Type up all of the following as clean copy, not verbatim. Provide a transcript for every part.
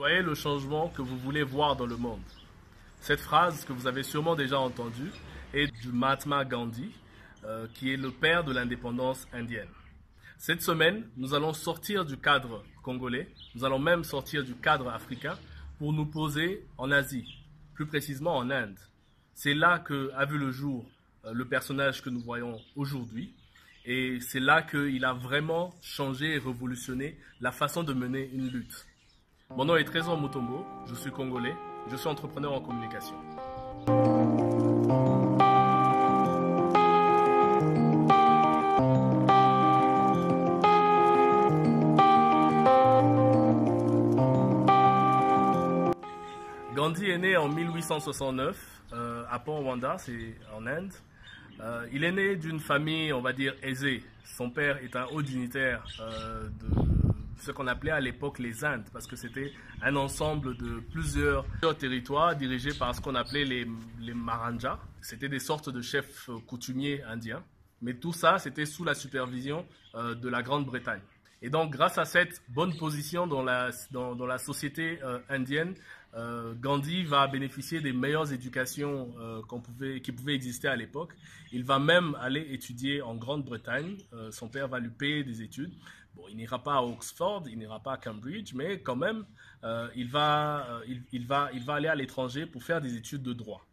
Voyez le changement que vous voulez voir dans le monde. Cette phrase que vous avez sûrement déjà entendue est du Mahatma Gandhi, qui est le père de l'indépendance indienne. Cette semaine, nous allons sortir du cadre congolais, nous allons même sortir du cadre africain pour nous poser en Asie, plus précisément en Inde. C'est là qu'a vu le jour le personnage que nous voyons aujourd'hui. Et c'est là qu'il a vraiment changé et révolutionné la façon de mener une lutte. Mon nom est Trésor Mutombo, je suis congolais, je suis entrepreneur en communication. Gandhi est né en 1869 à Pont-Rwanda, c'est en Inde. Il est né d'une famille, on va dire, aisée. Son père est un haut dignitaire de ce qu'on appelait à l'époque les Indes, parce que c'était un ensemble de plusieurs territoires dirigés par ce qu'on appelait les Maharajas. C'était des sortes de chefs coutumiers indiens. Mais tout ça, c'était sous la supervision de la Grande-Bretagne. Et donc, grâce à cette bonne position dans la société indienne, Gandhi va bénéficier des meilleures éducations qui pouvaient exister à l'époque. Il va même aller étudier en Grande-Bretagne. Son père va lui payer des études. Bon, il n'ira pas à Oxford, il n'ira pas à Cambridge, mais quand même, il va aller à l'étranger pour faire des études de droit.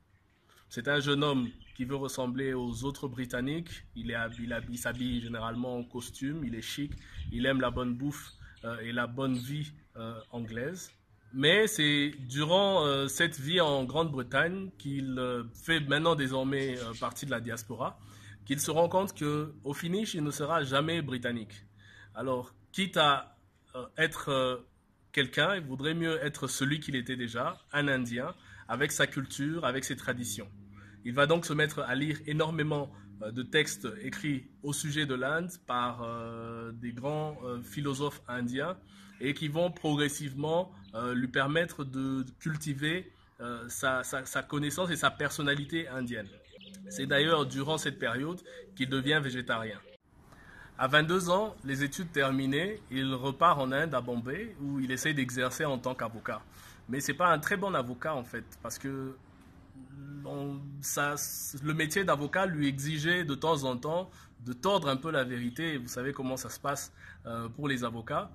C'est un jeune homme qui veut ressembler aux autres Britanniques. Il s'habille généralement en costume, il est chic, il aime la bonne bouffe et la bonne vie anglaise. Mais c'est durant cette vie en Grande-Bretagne qu'il fait maintenant désormais partie de la diaspora, qu'il se rend compte qu'au finish, il ne sera jamais britannique. Alors, quitte à être quelqu'un, il vaudrait mieux être celui qu'il était déjà, un Indien, avec sa culture, avec ses traditions. Il va donc se mettre à lire énormément de textes écrits au sujet de l'Inde par des grands philosophes indiens et qui vont progressivement lui permettre de cultiver sa connaissance et sa personnalité indienne. C'est d'ailleurs durant cette période qu'il devient végétarien. À 22 ans, les études terminées, il repart en Inde, à Bombay, où il essaie d'exercer en tant qu'avocat. Mais ce n'est pas un très bon avocat en fait, parce que le métier d'avocat lui exigeait de temps en temps de tordre un peu la vérité. Vous savez comment ça se passe pour les avocats.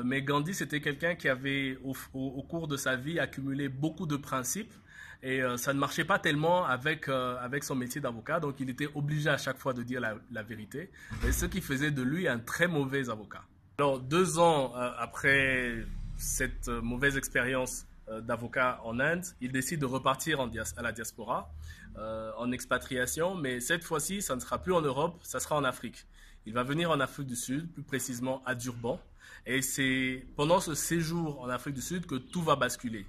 Mais Gandhi, c'était quelqu'un qui avait, au cours de sa vie, accumulé beaucoup de principes. Et ça ne marchait pas tellement avec son métier d'avocat, donc il était obligé à chaque fois de dire la vérité, et ce qui faisait de lui un très mauvais avocat. Alors 2 ans après cette mauvaise expérience d'avocat en Inde, il décide de repartir à la diaspora, en expatriation, mais cette fois-ci, ça ne sera plus en Europe, ça sera en Afrique. Il va venir en Afrique du Sud, plus précisément à Durban, et c'est pendant ce séjour en Afrique du Sud que tout va basculer.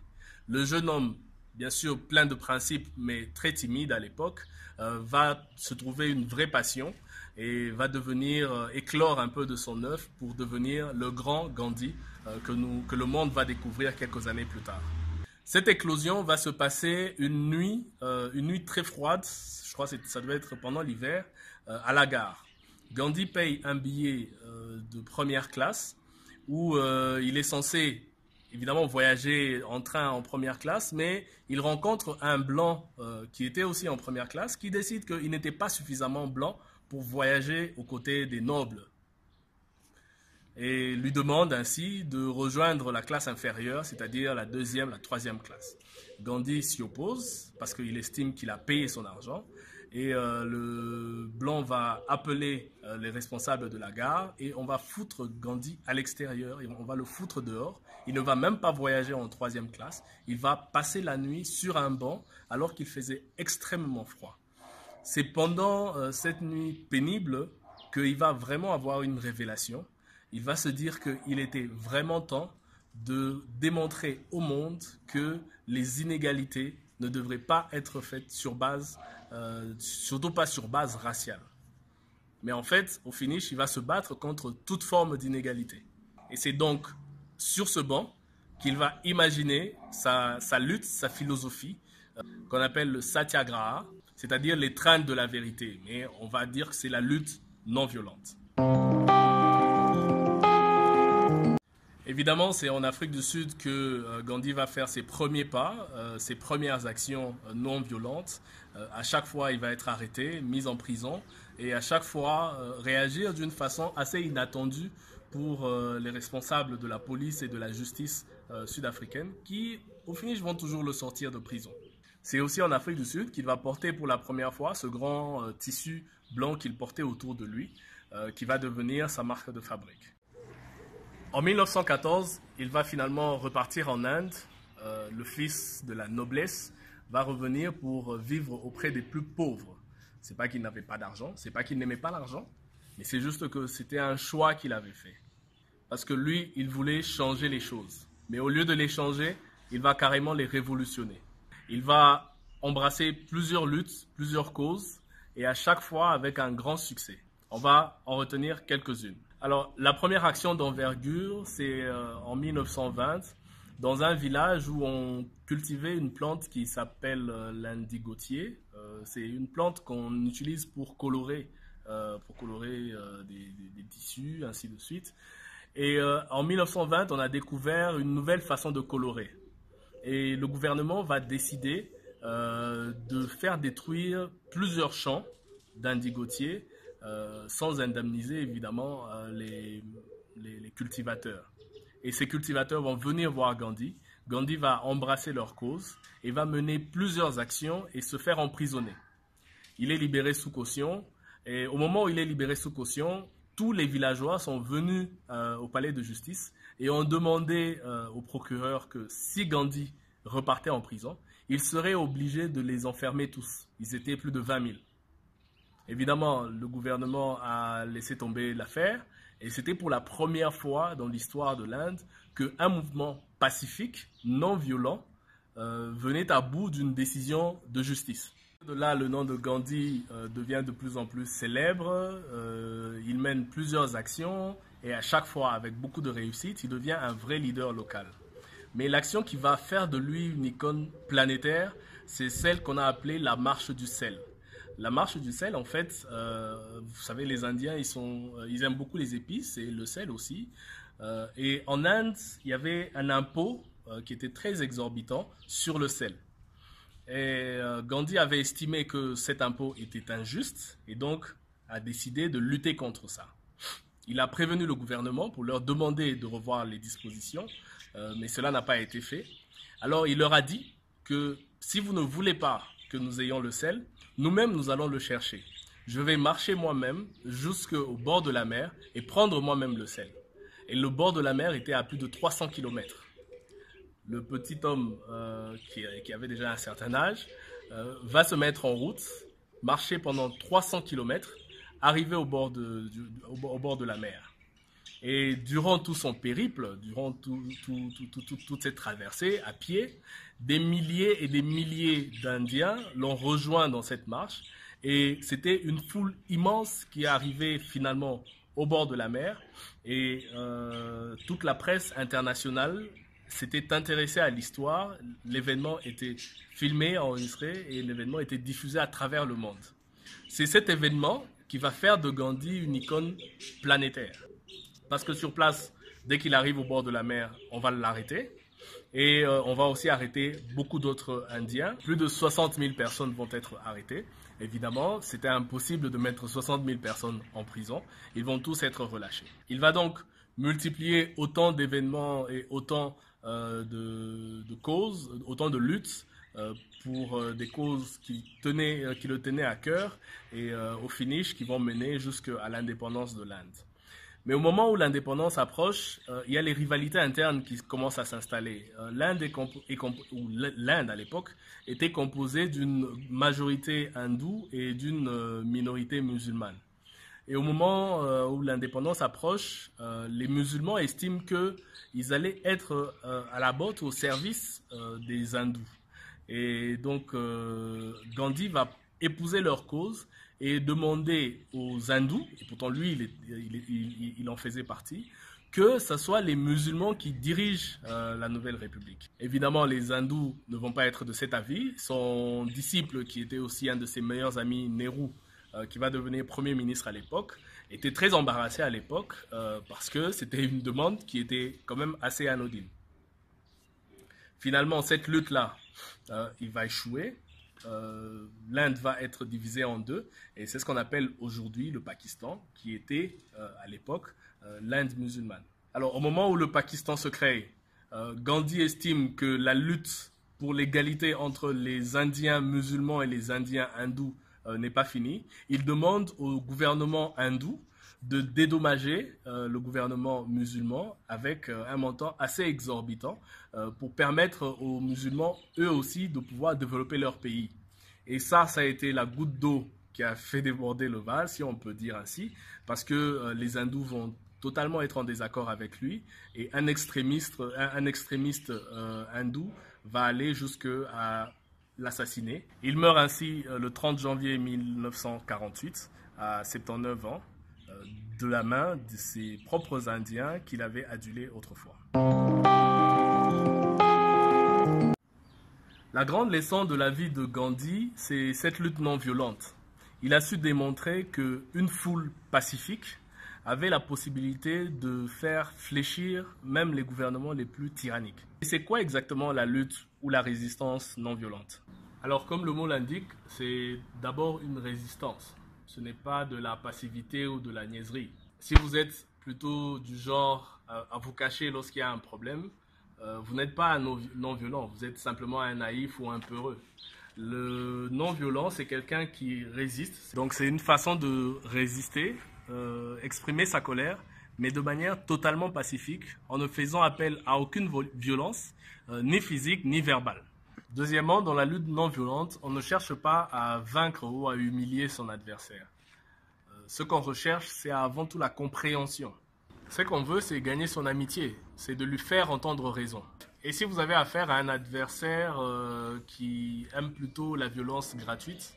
Le jeune homme, bien sûr plein de principes, mais très timide à l'époque, va se trouver une vraie passion et va devenir éclore un peu de son œuf pour devenir le grand Gandhi que le monde va découvrir quelques années plus tard. Cette éclosion va se passer une nuit très froide, je crois que ça devait être pendant l'hiver, à la gare. Gandhi paye un billet de première classe où il est censé évidemment voyager en train en première classe, mais il rencontre un blanc qui était aussi en première classe, qui décide qu'il n'était pas suffisamment blanc pour voyager aux côtés des nobles. Et lui demande ainsi de rejoindre la classe inférieure, c'est-à-dire la 2e, la 3e classe. Gandhi s'y oppose parce qu'il estime qu'il a payé son argent. Et le blanc va appeler les responsables de la gare et on va foutre Gandhi à l'extérieur, on va le foutre dehors. Il ne va même pas voyager en 3e classe, il va passer la nuit sur un banc alors qu'il faisait extrêmement froid. C'est pendant cette nuit pénible qu'il va vraiment avoir une révélation. Il va se dire qu'il était vraiment temps de démontrer au monde que les inégalités ne devraient pas être faites sur base, surtout pas sur base raciale. Mais en fait, au finish, il va se battre contre toute forme d'inégalité. Et c'est donc sur ce banc qu'il va imaginer sa lutte, sa philosophie, qu'on appelle le satyagraha, c'est-à-dire l'étreinte de la vérité. Mais on va dire que c'est la lutte non violente. Évidemment, c'est en Afrique du Sud que Gandhi va faire ses premiers pas, ses premières actions non violentes. À chaque fois, il va être arrêté, mis en prison et à chaque fois réagir d'une façon assez inattendue pour les responsables de la police et de la justice sud-africaine qui, au finish, vont toujours le sortir de prison. C'est aussi en Afrique du Sud qu'il va porter pour la première fois ce grand tissu blanc qu'il portait autour de lui, qui va devenir sa marque de fabrique. En 1914, il va finalement repartir en Inde. Le fils de la noblesse va revenir pour vivre auprès des plus pauvres. C'est pas qu'il n'avait pas d'argent, c'est pas qu'il n'aimait pas l'argent, mais c'est juste que c'était un choix qu'il avait fait. Parce que lui, il voulait changer les choses. Mais au lieu de les changer, il va carrément les révolutionner. Il va embrasser plusieurs luttes, plusieurs causes, et à chaque fois avec un grand succès. On va en retenir quelques-unes. Alors, la première action d'envergure, c'est en 1920, dans un village où on cultivait une plante qui s'appelle l'indigotier. C'est une plante qu'on utilise pour colorer des tissus, ainsi de suite. Et en 1920, on a découvert une nouvelle façon de colorer. Et le gouvernement va décider de faire détruire plusieurs champs d'indigotiers sans indemniser évidemment les cultivateurs. Et ces cultivateurs vont venir voir Gandhi. Gandhi va embrasser leur cause et va mener plusieurs actions et se faire emprisonner. Il est libéré sous caution et au moment où il est libéré sous caution, tous les villageois sont venus au palais de justice et ont demandé au procureur que si Gandhi repartait en prison, il serait obligé de les enfermer tous. Ils étaient plus de 20 000. Évidemment, le gouvernement a laissé tomber l'affaire et c'était pour la première fois dans l'histoire de l'Inde qu'un mouvement pacifique, non violent, venait à bout d'une décision de justice. De là, le nom de Gandhi devient de plus en plus célèbre, il mène plusieurs actions et à chaque fois, avec beaucoup de réussite, il devient un vrai leader local. Mais l'action qui va faire de lui une icône planétaire, c'est celle qu'on a appelée la marche du sel. La marche du sel, en fait, vous savez, les Indiens, ils aiment beaucoup les épices et le sel aussi. Et en Inde, il y avait un impôt qui était très exorbitant sur le sel. Et Gandhi avait estimé que cet impôt était injuste et donc a décidé de lutter contre ça. Il a prévenu le gouvernement pour leur demander de revoir les dispositions, mais cela n'a pas été fait. Alors il leur a dit que si vous ne voulez pas que nous ayons le sel, nous-mêmes nous allons le chercher. Je vais marcher moi-même jusqu'au bord de la mer et prendre moi-même le sel. Et le bord de la mer était à plus de 300 km. Le petit homme qui avait déjà un certain âge va se mettre en route, marcher pendant 300 km, arriver au bord de la mer. Et durant tout son périple, durant toute cette traversée à pied, des milliers et des milliers d'Indiens l'ont rejoint dans cette marche. Et c'était une foule immense qui arrivait finalement au bord de la mer. Et toute la presse internationale s'était intéressée à l'histoire. L'événement était filmé, enregistré et l'événement était diffusé à travers le monde. C'est cet événement qui va faire de Gandhi une icône planétaire. Parce que sur place, dès qu'il arrive au bord de la mer, on va l'arrêter. Et on va aussi arrêter beaucoup d'autres Indiens. Plus de 60 000 personnes vont être arrêtées. Évidemment, c'était impossible de mettre 60 000 personnes en prison. Ils vont tous être relâchés. Il va donc multiplier autant d'événements et autant de causes, autant de luttes pour des causes qui le tenaient à cœur et au finish qui vont mener jusqu'à l'indépendance de l'Inde. Mais au moment où l'indépendance approche, il y a les rivalités internes qui commencent à s'installer. L'Inde à l'époque était composée d'une majorité hindoue et d'une minorité musulmane. Et au moment où l'indépendance approche, les musulmans estiment qu'ils allaient être à la botte au service des hindous. Et donc Gandhi va épouser leur cause et demander aux hindous, et pourtant lui il en faisait partie, que ce soit les musulmans qui dirigent la nouvelle république. Évidemment, les hindous ne vont pas être de cet avis. Son disciple, qui était aussi un de ses meilleurs amis, Nehru, qui va devenir Premier ministre à l'époque, était très embarrassé à l'époque parce que c'était une demande qui était quand même assez anodine. Finalement, cette lutte-là, il va échouer. L'Inde va être divisée en deux et c'est ce qu'on appelle aujourd'hui le Pakistan, qui était à l'époque l'Inde musulmane. Alors, au moment où le Pakistan se crée, Gandhi estime que la lutte pour l'égalité entre les Indiens musulmans et les Indiens hindous n'est pas finie. Il demande au gouvernement hindou de dédommager le gouvernement musulman avec un montant assez exorbitant pour permettre aux musulmans, eux aussi, de pouvoir développer leur pays. Et ça a été la goutte d'eau qui a fait déborder le vase, si on peut dire ainsi, parce que les hindous vont totalement être en désaccord avec lui et un extrémiste hindou va aller jusqu'à l'assassiner. Il meurt ainsi le 30 janvier 1948 à 79 ans de la main de ses propres Indiens qu'il avait adulés autrefois. La grande leçon de la vie de Gandhi, c'est cette lutte non violente. Il a su démontrer qu'une foule pacifique avait la possibilité de faire fléchir même les gouvernements les plus tyranniques. Et c'est quoi exactement la lutte ou la résistance non violente? Alors, comme le mot l'indique, c'est d'abord une résistance. Ce n'est pas de la passivité ou de la niaiserie. Si vous êtes plutôt du genre à vous cacher lorsqu'il y a un problème, vous n'êtes pas un non-violent, vous êtes simplement un naïf ou un peureux. Le non-violent, c'est quelqu'un qui résiste. Donc c'est une façon de résister, exprimer sa colère, mais de manière totalement pacifique, en ne faisant appel à aucune violence, ni physique, ni verbale. Deuxièmement, dans la lutte non-violente, on ne cherche pas à vaincre ou à humilier son adversaire. Ce qu'on recherche, c'est avant tout la compréhension. Ce qu'on veut, c'est gagner son amitié, c'est de lui faire entendre raison. Et si vous avez affaire à un adversaire qui aime plutôt la violence gratuite,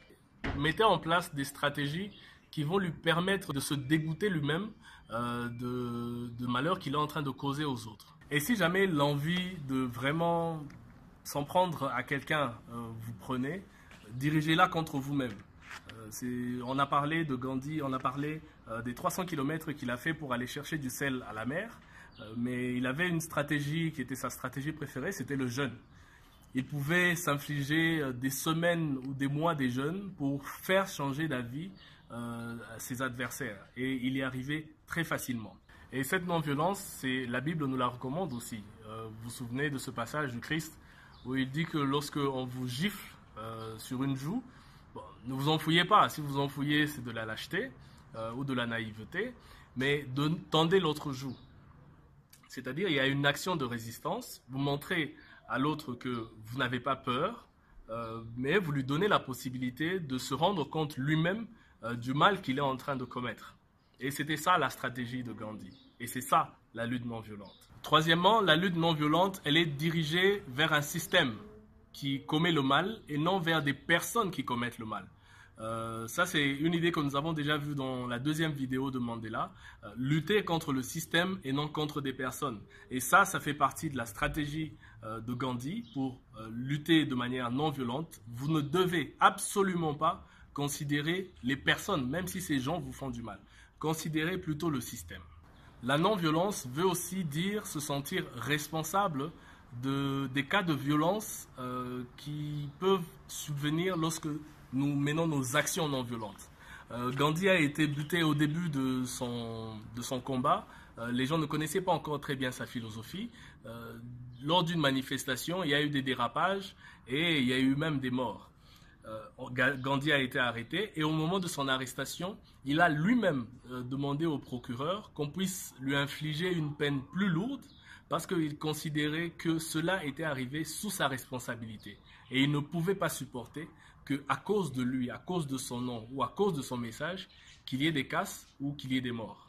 mettez en place des stratégies qui vont lui permettre de se dégoûter lui-même de malheur qu'il est en train de causer aux autres. Et si jamais l'envie de vraiment s'en prendre à quelqu'un vous prenez, dirigez-la contre vous-même. On a parlé de Gandhi, on a parlé des 300 km qu'il a fait pour aller chercher du sel à la mer, mais il avait une stratégie qui était sa stratégie préférée, c'était le jeûne. Il pouvait s'infliger des semaines ou des mois de jeûne pour faire changer d'avis ses adversaires, et il y arrivait très facilement. Et cette non-violence, la Bible nous la recommande aussi. Vous vous souvenez de ce passage du Christ où il dit que lorsque on vous gifle sur une joue, bon, ne vous en fouillez pas. Si vous en fouillez, c'est de la lâcheté ou de la naïveté, mais tendez l'autre joue. C'est-à-dire, il y a une action de résistance. Vous montrez à l'autre que vous n'avez pas peur, mais vous lui donnez la possibilité de se rendre compte lui-même du mal qu'il est en train de commettre. Et c'était ça la stratégie de Gandhi. Et c'est ça la lutte non violente. Troisièmement, la lutte non violente, elle est dirigée vers un système qui commet le mal et non vers des personnes qui commettent le mal. Ça, c'est une idée que nous avons déjà vue dans la deuxième vidéo de Mandela. Lutter contre le système et non contre des personnes. Et ça fait partie de la stratégie de Gandhi pour lutter de manière non violente. Vous ne devez absolument pas considérer les personnes, même si ces gens vous font du mal. Considérez plutôt le système. La non-violence veut aussi dire se sentir responsable des cas de violence qui peuvent subvenir lorsque nous menons nos actions non violentes. Gandhi a été buté au début de son combat. Les gens ne connaissaient pas encore très bien sa philosophie. Lors d'une manifestation, il y a eu des dérapages et il y a eu même des morts. Gandhi a été arrêté et au moment de son arrestation, il a lui-même demandé au procureur qu'on puisse lui infliger une peine plus lourde parce qu'il considérait que cela était arrivé sous sa responsabilité. Et il ne pouvait pas supporter qu'à cause de lui, à cause de son nom ou à cause de son message, qu'il y ait des casses ou qu'il y ait des morts.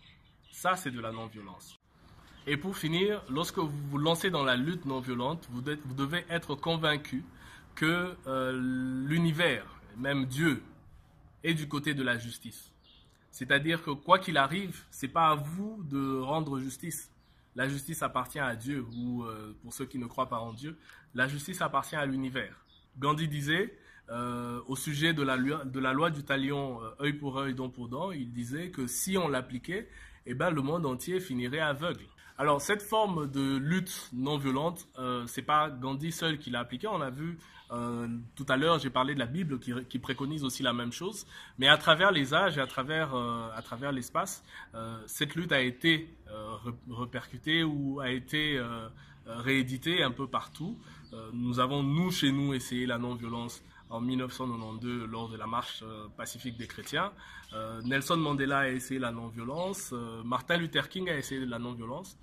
Ça, c'est de la non-violence. Et pour finir, lorsque vous vous lancez dans la lutte non-violente, vous devez être convaincu que l'univers, même Dieu, est du côté de la justice. C'est-à-dire que quoi qu'il arrive, ce n'est pas à vous de rendre justice. La justice appartient à Dieu, ou pour ceux qui ne croient pas en Dieu, la justice appartient à l'univers. Gandhi disait, au sujet de la loi du talion œil pour œil, dent pour dent. Il disait que si on l'appliquait, eh ben, le monde entier finirait aveugle. Alors cette forme de lutte non violente, c'est pas Gandhi seul qui l'a appliquée. On a vu tout à l'heure, j'ai parlé de la Bible qui préconise aussi la même chose. Mais à travers les âges et à travers l'espace, cette lutte a été repercutée ou a été rééditée un peu partout. Nous avons, chez nous, essayé la non-violence en 1992 lors de la marche pacifique des chrétiens. Nelson Mandela a essayé la non-violence. Martin Luther King a essayé la non-violence.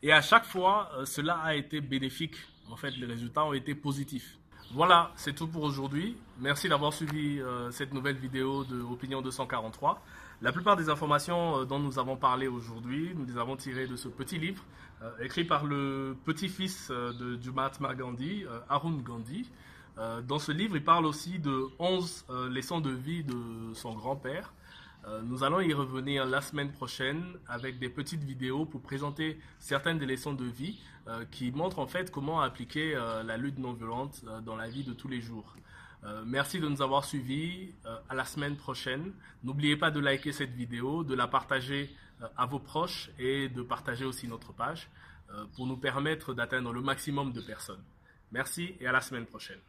Et à chaque fois, cela a été bénéfique. En fait, les résultats ont été positifs. Voilà, c'est tout pour aujourd'hui. Merci d'avoir suivi cette nouvelle vidéo de Opinion 243. La plupart des informations dont nous avons parlé aujourd'hui, nous les avons tirées de ce petit livre, écrit par le petit-fils du Mahatma Gandhi, Arun Gandhi. Dans ce livre, il parle aussi de 11 leçons de vie de son grand-père. Nous allons y revenir la semaine prochaine avec des petites vidéos pour présenter certaines des leçons de vie qui montrent en fait comment appliquer la lutte non violente dans la vie de tous les jours. Merci de nous avoir suivis. À la semaine prochaine. N'oubliez pas de liker cette vidéo, de la partager à vos proches et de partager aussi notre page pour nous permettre d'atteindre le maximum de personnes. Merci et à la semaine prochaine.